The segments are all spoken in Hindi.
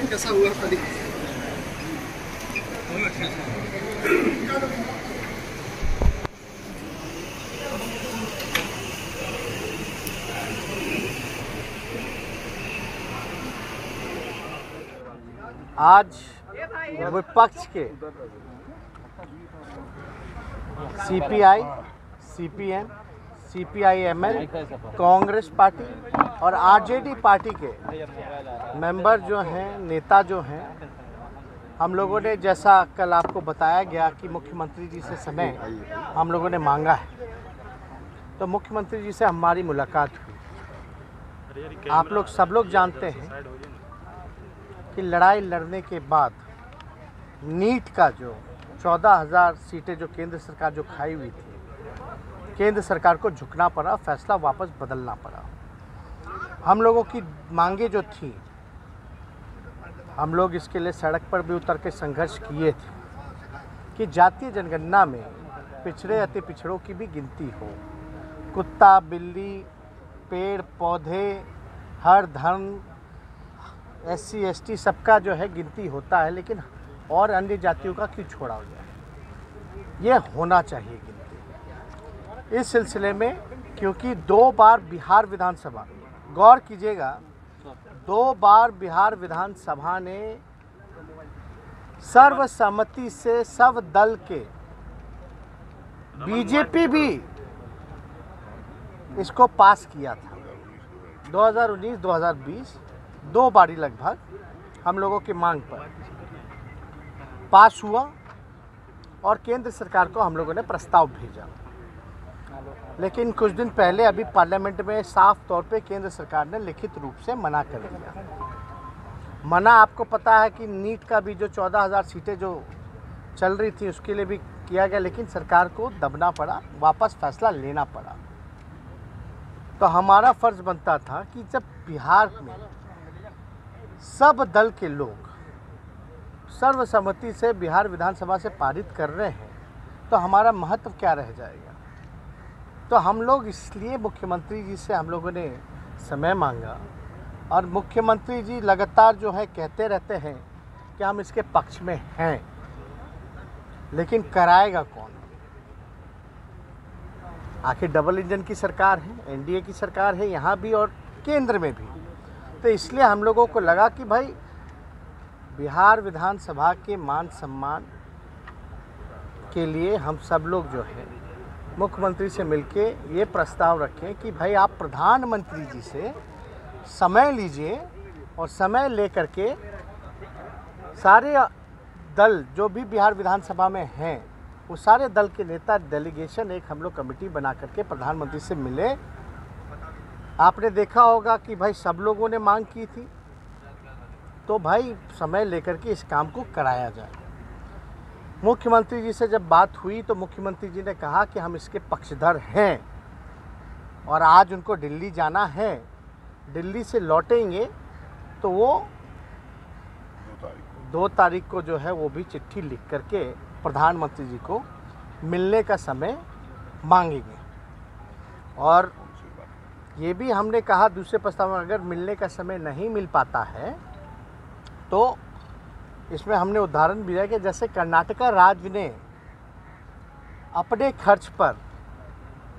कैसा हुआ? आज विपक्ष के CPI, CPM, CPI-ML, Congress party और आरजेडी पार्टी के मेंबर जो हैं, नेता जो हैं, हम लोगों ने, जैसा कल आपको बताया गया कि मुख्यमंत्री जी से समय हम लोगों ने मांगा है, तो मुख्यमंत्री जी से हमारी मुलाकात हुई। आप लोग सब लोग जानते हैं कि लड़ाई लड़ने के बाद नीट का जो 14,000 सीटें जो केंद्र सरकार जो खाई हुई थी, केंद्र सरकार को झुकना पड़ा, फैसला वापस बदलना पड़ा। हम लोगों की मांगे जो थी, हम लोग इसके लिए सड़क पर भी उतर के संघर्ष किए थे कि जातीय जनगणना में पिछड़े अति पिछड़ों की भी गिनती हो। कुत्ता, बिल्ली, पेड़ पौधे, हर धर्म, SC ST सबका जो है गिनती होता है, लेकिन और अन्य जातियों का क्यों छोड़ा हो जाए? ये होना चाहिए गिनती। इस सिलसिले में क्योंकि 2 बार बिहार विधानसभा, गौर कीजिएगा, 2 बार बिहार विधानसभा ने सर्वसम्मति से सब दल के, बीजेपी भी इसको पास किया था। 2019, 2020 2 बारी लगभग हम लोगों की मांग पर पास हुआ और केंद्र सरकार को हम लोगों ने प्रस्ताव भेजा। लेकिन कुछ दिन पहले अभी पार्लियामेंट में साफ तौर पे केंद्र सरकार ने लिखित रूप से मना कर दिया। मना, आपको पता है कि नीट का भी जो 14,000 सीटें जो चल रही थी उसके लिए भी किया गया, लेकिन सरकार को दबना पड़ा, वापस फैसला लेना पड़ा। तो हमारा फर्ज बनता था कि जब बिहार में सब दल के लोग सर्वसम्मति से बिहार विधानसभा से पारित कर रहे हैं, तो हमारा महत्व क्या रह जाएगा? तो हम लोग इसलिए मुख्यमंत्री जी से हम लोगों ने समय मांगा, और मुख्यमंत्री जी लगातार जो है कहते रहते हैं कि हम इसके पक्ष में हैं, लेकिन कराएगा कौन? आखिर डबल इंजन की सरकार है, एनडीए की सरकार है यहाँ भी और केंद्र में भी। तो इसलिए हम लोगों को लगा कि भाई बिहार विधानसभा के मान सम्मान के लिए हम सब लोग जो है मुख्यमंत्री से मिलके ये प्रस्ताव रखें कि भाई आप प्रधानमंत्री जी से समय लीजिए और समय लेकर के सारे दल जो भी बिहार विधानसभा में हैं, वो सारे दल के नेता डेलीगेशन एक हम लोग कमेटी बना करके प्रधानमंत्री से मिले। आपने देखा होगा कि भाई सब लोगों ने मांग की थी, तो भाई समय लेकर के इस काम को कराया जाए। मुख्यमंत्री जी से जब बात हुई तो मुख्यमंत्री जी ने कहा कि हम इसके पक्षधर हैं और आज उनको दिल्ली जाना है, दिल्ली से लौटेंगे तो वो 2 तारीख को जो है वो भी चिट्ठी लिख करके प्रधानमंत्री जी को मिलने का समय मांगेंगे। और ये भी हमने कहा दूसरे प्रस्ताव में, अगर मिलने का समय नहीं मिल पाता है तो इसमें हमने उदाहरण भी दिया कि जैसे कर्नाटका राज्य ने अपने खर्च पर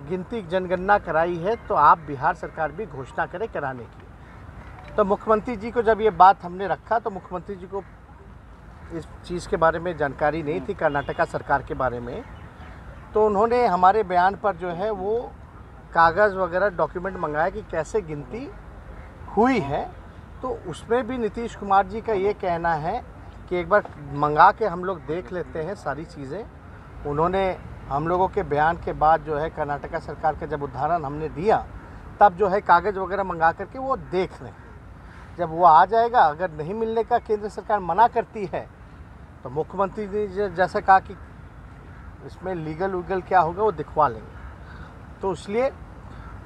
गिनती जनगणना कराई है, तो आप बिहार सरकार भी घोषणा करें कराने की। तो मुख्यमंत्री जी को जब ये बात हमने रखा तो मुख्यमंत्री जी को इस चीज़ के बारे में जानकारी नहीं थी, कर्नाटका सरकार के बारे में। तो उन्होंने हमारे बयान पर जो है वो कागज़ वगैरह डॉक्यूमेंट मंगाया कि कैसे गिनती हुई है। तो उसमें भी नीतीश कुमार जी का ये कहना है कि एक बार मंगा के हम लोग देख लेते हैं सारी चीज़ें। उन्होंने हम लोगों के बयान के बाद जो है कर्नाटका सरकार का जब उदाहरण हमने दिया, तब जो है कागज़ वगैरह मंगा करके वो देख लें। जब वो आ जाएगा, अगर नहीं मिलने का केंद्र सरकार मना करती है तो मुख्यमंत्री ने जैसे कहा कि इसमें लीगल उगल क्या होगा वो दिखवा लेंगे। तो इसलिए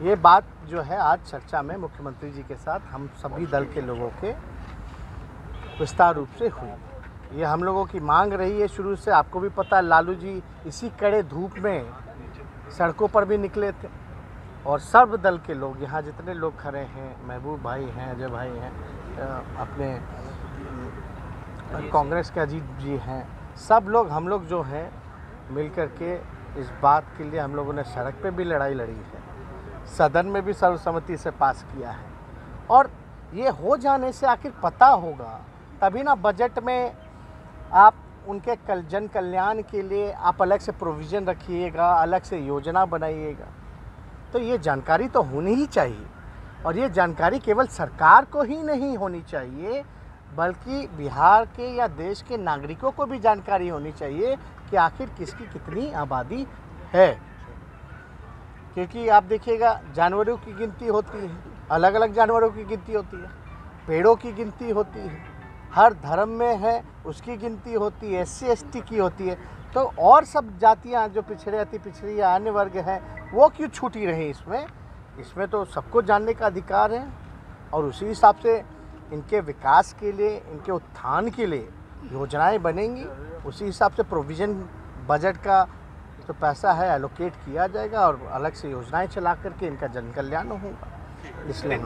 ये बात जो है आज चर्चा में मुख्यमंत्री जी के साथ हम सभी दल के लोगों के विस्तार रूप से हुई। ये हम लोगों की मांग रही है शुरू से। आपको भी पता है, लालू जी इसी कड़े धूप में सड़कों पर भी निकले थे और सर्व दल के लोग, यहाँ जितने लोग खड़े हैं, महबूब भाई हैं, अजय भाई हैं, अपने कांग्रेस के अजीत जी हैं, सब लोग हम लोग जो हैं मिल कर के इस बात के लिए हम लोगों ने सड़क पे भी लड़ाई लड़ी है, सदन में भी सर्वसम्मति से पास किया है। और ये हो जाने से आखिर पता होगा तभी ना बजट में आप उनके जन कल्याण के लिए आप अलग से प्रोविज़न रखिएगा, अलग से योजना बनाइएगा। तो ये जानकारी तो होनी ही चाहिए और ये जानकारी केवल सरकार को ही नहीं होनी चाहिए बल्कि बिहार के या देश के नागरिकों को भी जानकारी होनी चाहिए कि आखिर किसकी कितनी आबादी है। क्योंकि आप देखिएगा जानवरों की गिनती होती है, अलग अलग जानवरों की गिनती होती है, पेड़ों की गिनती होती है, हर धर्म में है उसकी गिनती होती है, SC ST की होती है। तो और सब जातियां जो पिछड़े अति पिछड़ी या अन्य वर्ग हैं वो क्यों छूटी रही इसमें? इसमें तो सबको जानने का अधिकार है और उसी हिसाब से इनके विकास के लिए, इनके उत्थान के लिए योजनाएं बनेंगी। उसी हिसाब से प्रोविज़न बजट का जो पैसा है एलोकेट किया जाएगा और अलग से योजनाएं चला करके इनका जन कल्याण होगा। इसलिए